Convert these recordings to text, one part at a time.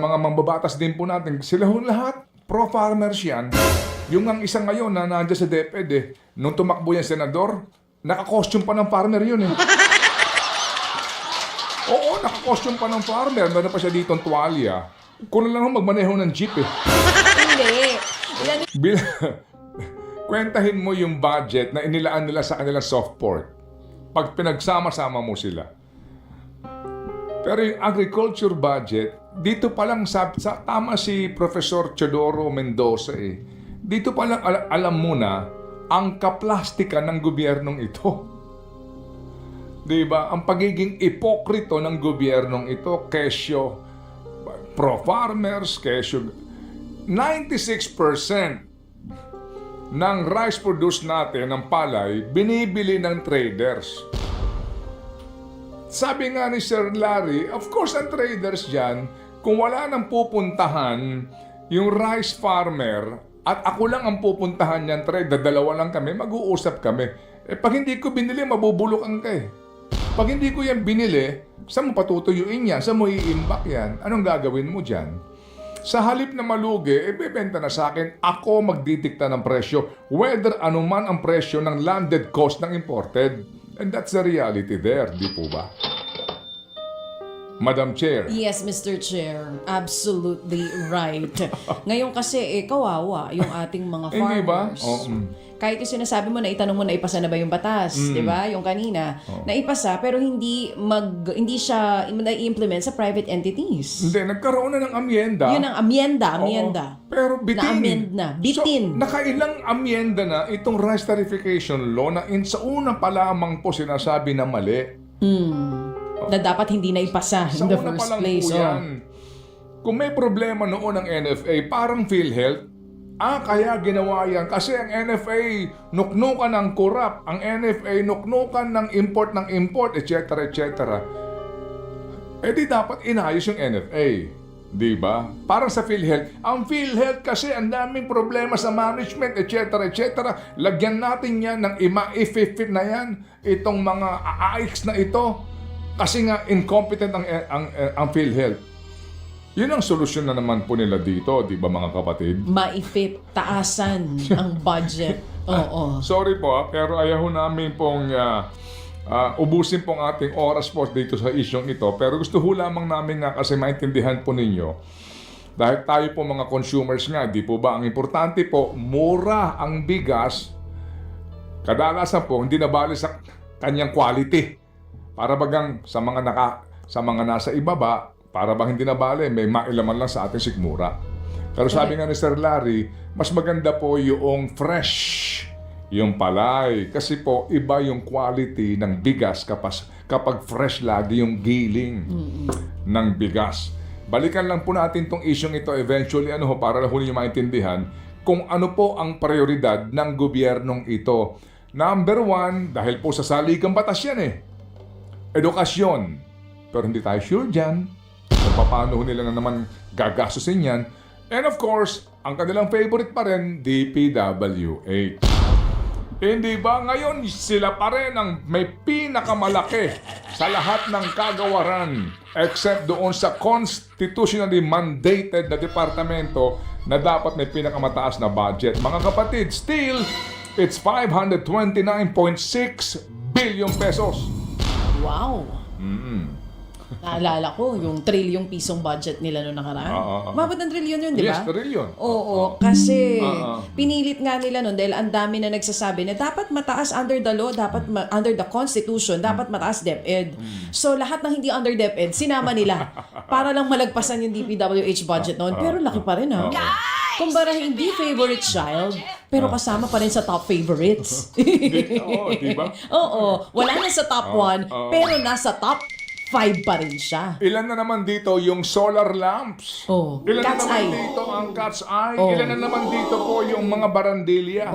mga mambabatas din po natin, sila ho lahat, pro-farmers yan. Yung ang isa ngayon na nandiyan sa DepEd nung tumakbo yung senador, naka-costume pa ng farmer yun Oo, naka-costume pa ng farmer. Meron pa siya ditong tuwalya. Kung lang magmaneho ng jeep Hindi. Kwentahin mo yung budget na inilaan nila sa kanilang soft pork. Pag pinagsama-sama mo sila. Pero yung agriculture budget, dito pa lang tama si Professor Teodoro Mendoza Dito pa lang alam mo na ang kaplastikan ng gobyernong ito. Diba? Ang pagiging ipokrito ng gobyernong ito, kesyo pro-farmers, kesyo 96% ng rice produced natin, ng palay, binibili ng traders. Sabi nga ni Sir Larry, of course ang traders dyan, kung wala nang pupuntahan yung rice farmer at ako lang ang pupuntahan niyan trade, dalawa lang kami, mag-uusap kami. Pag hindi ko binili, mabubulukan ka Pag hindi ko yan binili, saan mo patutuyuin yan? Saan mo i-imbak yan? Anong gagawin mo dyan? Sa halip na malugi, ibebenta na sa akin, ako magdidikta ng presyo, whether anuman ang presyo ng landed cost ng imported. And that's the reality there, di po ba? Madam Chair. Yes, Mr. Chair. Absolutely right. Ngayon kasi, kawawa yung ating mga farmers. Hindi ba? Kahit yung sinasabi mo na itanong mo na ipasa na ba yung batas, di ba? Yung kanina, naipasa pero hindi siya na-implement sa private entities. Hindi, nagkaroon na ng amyenda. Yun ang amyenda. Pero bitin. Na-amend na. Bitin. So, nakailang amyenda na itong rice tarification law na sa una pa lamang po sinasabi na mali. Na dapat hindi na ipasa in the first place. Kung may problema noon ng NFA, parang PhilHealth, kaya ginawa yan. Kasi ang NFA, nuknukan ng corrupt. Ang NFA, nuknukan ng import, etc., etc. Di dapat inayos yung NFA. Di ba? Parang sa PhilHealth. Ang PhilHealth kasi ang daming problema sa management, etc., etc. Lagyan natin yan ng i-fit na yan. Itong mga AIX na ito. Kasi nga incompetent ang PhilHealth. Yun ang solusyon na naman po nila dito, di ba mga kapatid? Maifit, taasan ang budget. Oo. Sorry po pero ayaw namin pong ubusin pong ating oras po dito sa isyong ito. Pero gusto ho lamang namin nga kasi maintindihan po ninyo. Dahil tayo po mga consumers nga, di po ba? Ang importante po, mura ang bigas. Kadalasan po, hindi nabali sa kanyang quality. Para bagang sa mga nasa ibaba, para bang hindi nabali, may mailaman lang sa ating sikmura. Pero sabi nga ni Sir Larry, mas maganda po yung fresh, yung palay. Kasi po, iba yung quality ng bigas kapag fresh lagi yung giling ng bigas. Balikan lang po natin tong isyong ito eventually, para lang ninyo maintindihan kung ano po ang prioridad ng gobyernong ito. Number one, dahil po sa saligang batas yan edukasyon. Pero hindi tayo sure dyan kung paano nila na naman gagastusin yan. And of course, ang kanilang favorite pa rin, DPWH. Hindi ba ngayon sila pa rin ang may pinakamalaki sa lahat ng kagawaran except doon sa constitutionally mandated na departamento na dapat may pinakamataas na budget. Mga kapatid, still, it's 529.6 billion pesos. Wow! Naalala ko, yung trilyong pisong budget nila noong nakaraan. Mabot ng trilyon yun, di ba? Yes, trilyon. Oo, kasi pinilit nga nila noon dahil ang dami na nagsasabi na dapat mataas under the law, dapat under the constitution, dapat mataas DepEd. So lahat ng hindi under DepEd, sinama nila para lang malagpasan yung DPWH budget noon. Pero laki pa rin Kumbara hindi favorite child, pero kasama pa rin sa top favorites. Di ba? Oo, wala na sa top 1, pero nasa top 5 pa rin siya. Ilan na naman dito yung solar lamps? Ilan Cat's na naman eye. dito ang cat's eye? Ilan na naman dito po yung mga barandilya?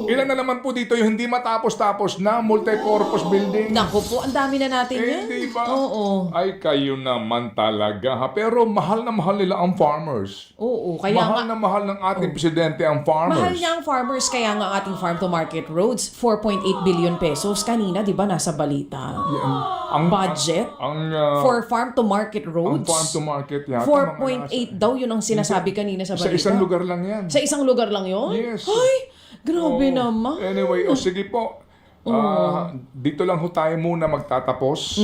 Ilan na naman po dito yung hindi matapos-tapos na multi-purpose building? Naku po, ang dami na natin yan. Di ba? Oo. Ay, kayo naman talaga ha. Pero mahal na mahal nila ang farmers. Oo, kaya Mahal nga, na mahal ng ating presidente ang farmers. mahal niya ang farmers, kaya nga ang ating farm to market roads, 4.8 billion pesos. Kanina, di ba, nasa balita? Ang Budget for farm to market ang roads. farm to market yata. 4.8 daw, yun ang sinasabi kanina sa Sa balita. isang lugar lang yan. Sa isang lugar lang yun? Yes. Ay, grabe Oo. naman. Anyway, sige po. Dito lang ho tayo muna magtatapos.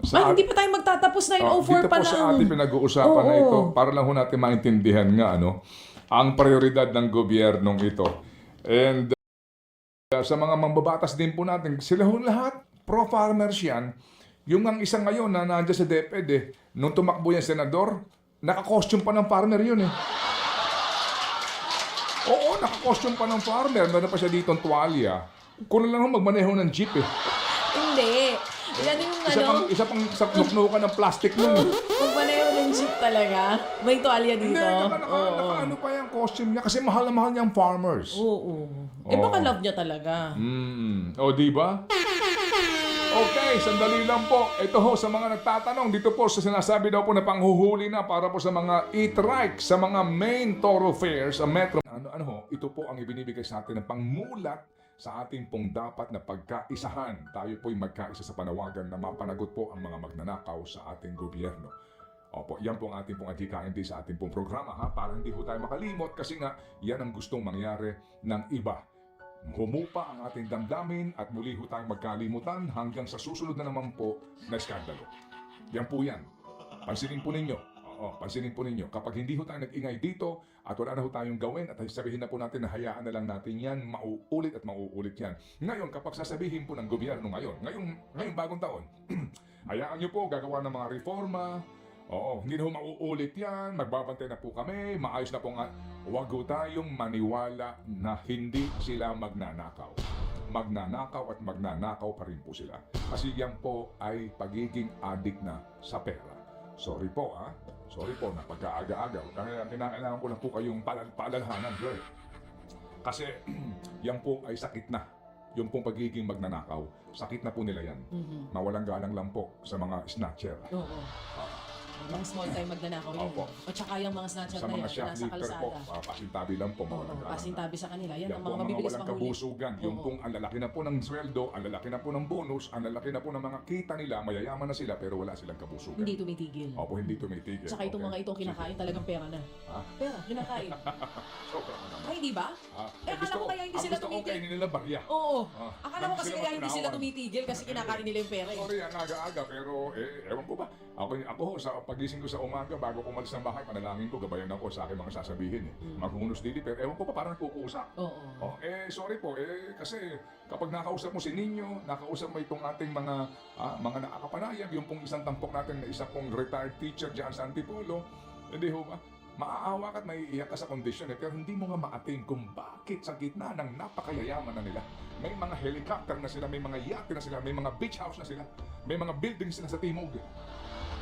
Ay, hindi pa tayo magtatapos, 9:04 dito pa po sa lang. ating pinag-uusapan na Oo. ito, para lang ho natin maintindihan nga ang prioridad ng gobyernong ito. And sa mga mambabatas din po natin, sila ho lahat, pro-farmers yan. Yung ang isang ngayon na nandiyan sa DepEd, nung tumakbo yan senador, naka-costume pa ng farmer yun eh. Oo, naka-costume pa ng farmer. Meron pa siya dito ang tuwalya. Kung lang ho magmaneho ng jeep eh. Hindi. Yan yung Isa pang nuknukan ng plastic nun eh. kung paneho ng jeep talaga, may tuwalya Hindi, dito. naka-ano pa yung costume niya kasi mahal na mahal niya ang farmers. Oo. Eh baka love niya talaga. O, di ba? Okay, sandali lang po. Ito ho, sa mga nagtatanong, dito po sa sinasabi daw po na panghuhuli na para po sa mga e-trike, sa mga main thoroughfares, sa metro. Ano ho, ito po ang ibinibigay sa atin ng pangmulat sa ating pong dapat na pagkaisahan. Tayo po'y magkaisa sa panawagan na mapanagot po ang mga magnanakaw sa ating gobyerno. Opo, yan po ang ating pong adhikain sa ating pong programa ha, para hindi po tayo makalimot kasi nga yan ang gustong mangyari ng iba. Humupa ang ating damdamin at muli ho tayong magkalimutan hanggang sa susunod na naman po na skandalo. Yan po yan. Pansinin po ninyo. Pansinin po ninyo. Kapag hindi ho tayo nag-ingay dito at wala na ho tayong gawin at sabihin na po natin na hayaan na lang natin yan, mauulit at mauulit yan. Ngayon, kapag sasabihin po ng gobyerno ngayong bagong taon, hayaan nyo po gagawa ng mga reforma. Hindi na ho mauulit yan, magbabantay na po kami, maayos na po nga. Huwag ho tayong maniwala na hindi sila magnanakaw. Magnanakaw at magnanakaw pa rin po sila. Kasi yan po ay pagiging addict na sa pera. Sorry po Sorry po na pagkaaga-aga. Kaya kinakailangan ko lang po kayong paalalahanan, girl. Kasi yan po ay sakit na. Yung pong pagiging magnanakaw. Sakit na po nila yan. Mawalang galang lang po sa mga snatcher. Oo. Mga small time magnanakaw yun. Opo. O tsaka yung mga snatcher Sa na mga yan, nasa shoplifter po, kalsada. pasintabi lang po. Oo, Mawalang galang. pasintabi sa kanila. Yan Yan ang po mga ang mga mabibilis walang mahuli. kabusugan. Yung Oo. pong ang lalaki na po ng sweldo, ang lalaki na po ng bonus, ang lalaki na po ng mga kita nila, mayayaman na sila pero wala silang kabusugan. Hindi tumitigil. Opo, hindi tumitigil. Tsaka itong mga ito kinakain talagang pera na. Ha? Pera, kinakain. Sobra na naman. Ay, hindi ba? Akala ko kaya hindi ang sila gusto ko tumitigil. kainin nila barya. Oo. Ah, Akala ko bakit kasi sila kaya hindi sila magtinawan? tumitigil kasi kinakain nila yung pera eh. Sorry, ang aga-aga, pero ewan ko ba. Ako sa pagising ko sa umaga, bago ko umalis ng bahay, panalangin ko, gabayan ako sa aking mga sasabihin eh. Maghuhunos dili, pero ewan ko pa, parang nagkukusa. Oo. Sorry po, kasi kapag nakausap mo si Ninyo, nakausap mo itong ating mga nakakapanayag, yung pong isang tampok natin na isa pong retired teacher dyan sa Antipolo, hindi ho ba? Maaawa ka at maiiyak ka sa kondisyon pero hindi mo nga ma-attain kung bakit sa gitna ng napakayayaman na nila. May mga helicopter na sila, may mga yate na sila, may mga beach house na sila, may mga buildings sila sa Timog.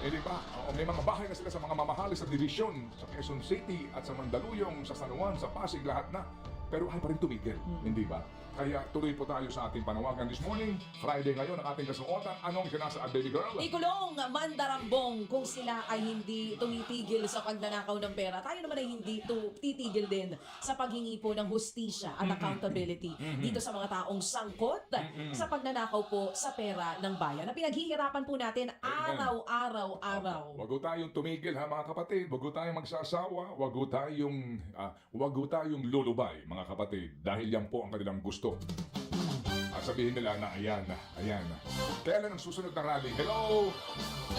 Di ba? May mga bahay na sila sa mga mamahalis sa Division, sa Quezon City at sa Mandaluyong, sa San Juan, sa Pasig, lahat na. Pero ay pa rin tumigil, hindi ba? Kaya tuloy po tayo sa ating panawagan this morning. Friday ngayon ang ating kasuotan. Anong sinasaan, baby girl? Ikulong, mandarambong kung sila ay hindi tumitigil sa pagnanakaw ng pera. Tayo naman ay hindi titigil din sa paghingi po ng hustisya at accountability dito sa mga taong sangkot sa pagnanakaw po sa pera ng bayan na pinaghihirapan po natin araw-araw. Wag ho tayong tumigil ha mga kapatid. Wag ho tayong magsasawa. Wag ho tayong lulubay mga kapatid. Dahil yan po ang kanilang gusto. At sabihin nila na ayan na. Kailan ang susunod na rally? Hello?